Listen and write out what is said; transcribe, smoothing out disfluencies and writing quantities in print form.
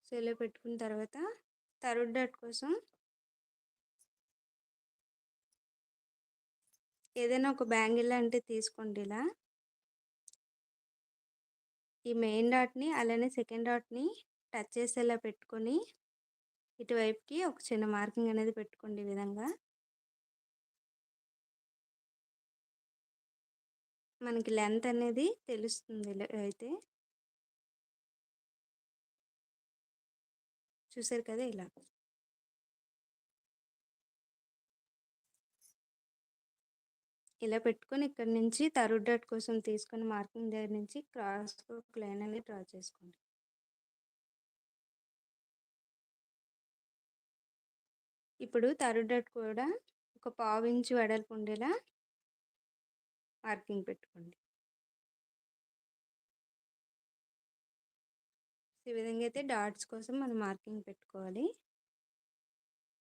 So, ఇలా పెట్టుకున్న తర్వాత థర్డ్ డాట్ కోసం ఏదైనా ఒక బ్యాంగిల్ లాంటిది తీసుకోండి ఇలా. ఈ మెయిన్ డాట్‌ని అలానే సెకండ్ డాట్‌ని టచ్ చేసేలా పెట్టుకొని ఇటువైపుకి ఒక చిన్న మార్కింగ్ అనేది పెట్టుకోండి ఈ విధంగా. మనకి లెంత్ అనేది తెలుస్తుంది ఇలా అయితే. చూసారు కదా ఇలా. ఇలా పెట్టుకొని ఇక్కడ నుంచి థర్డ్ డాట్ కోసం తీసుకున్న మార్కింగ్ దగ్గర నుంచి క్రాస్‌గా ఒక లైన్ అనేది డ్రా చేసుకోండి. ఇప్పుడు థర్డ్ డాట్ కూడా ఒక పావు ఇంచు వెడల్పు ఉండేలా మార్కింగ్ పెట్టుకోండి. ఈ విధంగా అయితే డాట్స్ కోసం మనం మార్కింగ్ పెట్టుకోవాలి.